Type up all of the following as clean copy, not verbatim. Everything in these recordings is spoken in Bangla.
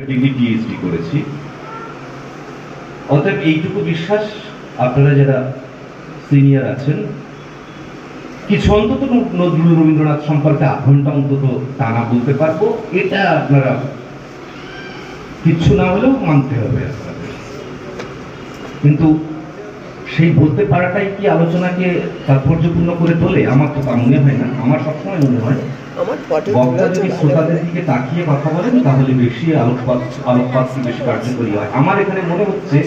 ডিগ্রি পিএইচডি করেছি। অতএব এইটুকু বিশ্বাস আপনারা যারা সিনিয়র আছেন, কিছু অন্তত নজরুল রবীন্দ্রনাথ সম্পর্কে আধ ঘন্টা অন্তত টানা বলতে পারবো, এটা আপনারা কিচ্ছু না হলেও মানতে হবে আপনাদের। কিন্তু সেই বলতে পারাটাই কি আলোচনাকে তাৎপর্যপূর্ণ করে তোলে? আমার তো তা মনে হয় না। আমার সবসময় মনে হয় বক্তা যদি শ্রোতাদের দিকে তাকিয়ে কথা বলেন তাহলে বেশি আলোকপাত বেশি কার্যকরী হয়। আমার এখানে মনে হচ্ছে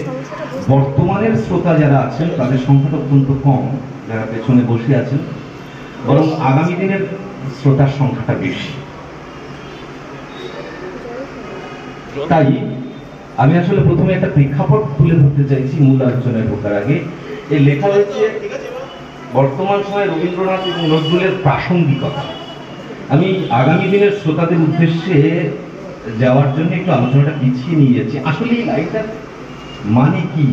বর্তমানের শ্রোতা যারা আছেন তাদের সংখ্যাটা অত্যন্ত কম, যারা পেছনে বসে আছেন, বরং আগামী দিনের শ্রোতার সংখ্যাটা বেশি। তাই আমি আসলে প্রথমে একটা প্রেক্ষাপট তুলে ধরতে চাইছি মূল আলোচনায় ঢোকার আগে। এই লেখা হয়েছে বর্তমান সময়ে রবীন্দ্রনাথ এবং নজরুলের প্রাসঙ্গিকতা। আমি আগামী দিনের শ্রোতাদের উদ্দেশ্যে যাওয়ার জন্য একটু আলোচনাটা পিছিয়ে নিয়ে যাচ্ছি। আসলে এই লাইনটার মানে কি?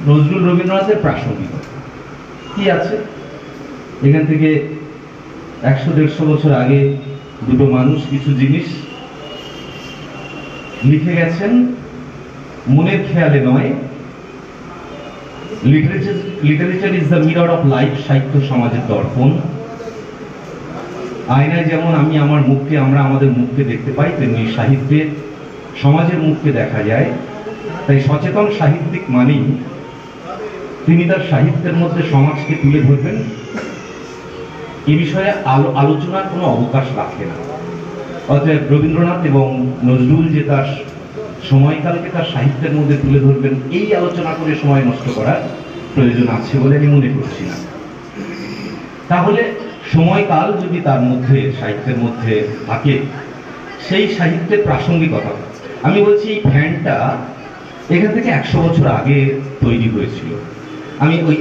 নজরুল রবীন্দ্রনাথের প্রাসঙ্গিকতা কি আছে? এখান থেকে 100-150 বছর আগে দুটো মানুষ কিছু জিনিস লিখে গেছেন, মনের খেয়ালে নয়। Literature is the mirror of life. সাহিত্য সমাজের দর্পণ। আয়নায় যেমন আমরা আমাদের মুখকে দেখতে পাই, তেমনি সাহিত্যে সমাজের মুখকে দেখা যায়। তাই সচেতন সাহিত্যিক মানেই তিনি তার সাহিত্যের মধ্যে সমাজকে তুলে ধরবেন, এ বিষয়ে আলোচনার কোনো অবকাশ রাখে না। অতএব রবীন্দ্রনাথ এবং নজরুল যে তার সময়কালকে তার সাহিত্যের মধ্যে তুলে ধরবেন, এই আলোচনা করে সময় নষ্ট করার প্রয়োজন আছে বলে আমি মনে করছি না। তাহলে সময়কাল যদি তার মধ্যে সাহিত্যের মধ্যে থাকে, সেই সাহিত্যের প্রাসঙ্গিকতা। আমি বলছি এই ফ্যানটা এখান থেকে 100 বছর আগে তৈরি হয়েছিল। আমি ওই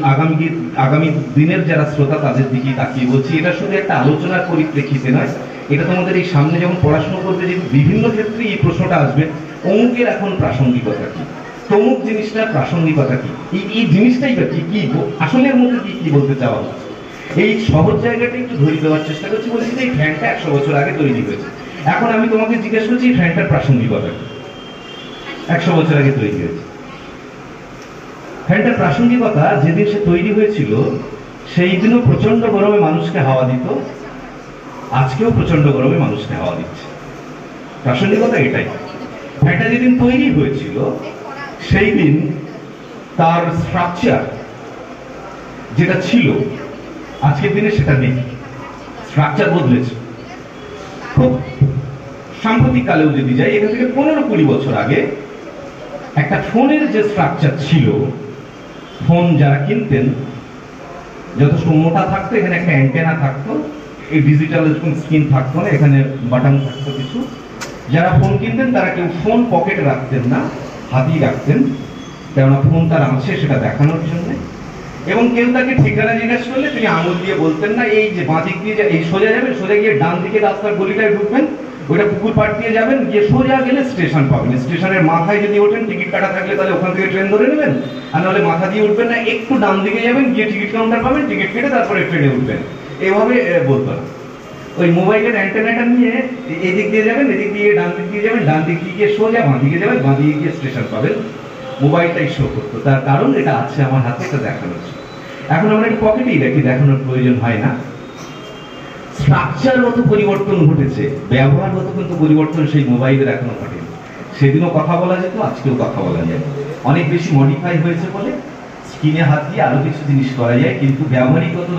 আগামী দিনের যারা শ্রোতা তাদের দিকে তাকিয়ে বলছি, এটা শুধু একটা আলোচনার পরিপ্রেক্ষিতে নয়। এটা তোমাদের এই সামনে যখন পড়াশোনা করবে, যে বিভিন্ন ক্ষেত্রে এই প্রশ্নটা আসবে, অমুকের এখন প্রাসঙ্গিকতা কি, তমুক জিনিসটার প্রাসঙ্গিকতা কি, এই জিনিসটাই বা কি কি আসলে এর মধ্যে কি কি বলতে চাওয়া হচ্ছে, এই সহজ জায়গাটা একটু ধরিয়ে দেওয়ার চেষ্টা করছি। বলছি যে এই ফ্যানটা 100 বছর আগে তৈরি হয়েছে। এখন আমি তোমাকে জিজ্ঞেস করছি এই ফ্যানটার প্রাসঙ্গিকতা কি? 100 বছর আগে তৈরি হয়েছে। ফ্যানটার প্রাসঙ্গিকতা যেদিন সে তৈরি হয়েছিল সেই দিনও প্রচন্ড গরমে মানুষকে হাওয়া দিত, আজকেও প্রচন্ড গরমে মানুষকে হাওয়া দিচ্ছে। প্রাসঙ্গিকতা এটাই। ফ্যানটা যেদিন তৈরি হয়েছিল সেই দিন তার স্ট্রাকচার যেটা ছিল আজকের দিনে সেটা নেই, স্ট্রাকচার বদলেছে। খুব সাম্প্রতিক কালেও যদি যাই, এখান থেকে 15-20 বছর আগে একটা ফোনের যে স্ট্রাকচার ছিল, ফোন যারা কিনতেন যথেষ্ট মোটা থাকতো, এখানে একটা অ্যান্টেনা থাকতো, এই ডিজিটাল স্ক্রিন থাকতো না, এখানে বাটন থাকতো কিছু। যারা ফোন কিনতেন তারা কেউ ফোন পকেটে রাখতেন না, হাতেই রাখতেন, কেননা ফোন তার আছে সেটা দেখানোর জন্য। এবং কেউ তাকে ঠিকানা জিজ্ঞেস করলে তিনি আঙুল দিয়ে বলতেন না, এই যে বাঁ দিক দিয়ে এই সোজা যাবেন, সোজা গিয়ে ডান দিকে রাস্তার গলিটায় ঢুকবেন, ওইটা পুকুর পাড় দিয়ে যাবেন, গিয়ে সোজা গেলে স্টেশন পাবেন। স্টেশনের মাথায় যদি ওঠেন, টিকিট কাটা থাকলে তাহলে ওখান থেকে ট্রেন ধরে নেবেন, আর নাহলে মাথা দিয়ে উঠবেন না, একটু ডান দিকে যাবেন, গিয়ে টিকিট কাউন্টার পাবেন, টিকিট কেটে তারপরে ট্রেনে উঠবেন। এভাবে বলতো না। ওই মোবাইলের অ্যান্টেনাটা নিয়ে এদিক দিয়ে যাবেন, এদিক দিয়ে ডান দিক দিয়ে যাবেন, ডান দিক দিয়ে গিয়ে সোজা বাঁ দিকে যাবেন, বাঁ দিকে গিয়ে স্টেশন পাবেন। মোবাইলটাই শো করতো। তার কারণ এটা আছে আমার হাতে, এটা দেখানো হচ্ছে। এখন আমরা একটা পকেটেই রাখি, দেখানোর প্রয়োজন হয় না। স্ট্রাকচারগত পরিবর্তন ঘটেছে, ব্যবহারগত কিন্তু পরিবর্তন সেই মোবাইলের এখনো ঘটেনি। সেদিনও কথা বলা যেত, আজকেও কথা বলা যায়। অনেক বেশি মডিফাই হয়েছে বলে স্ক্রিনে হাত দিয়ে আরো কিছু জিনিস করা যায়, কিন্তু ব্যবহারিকগত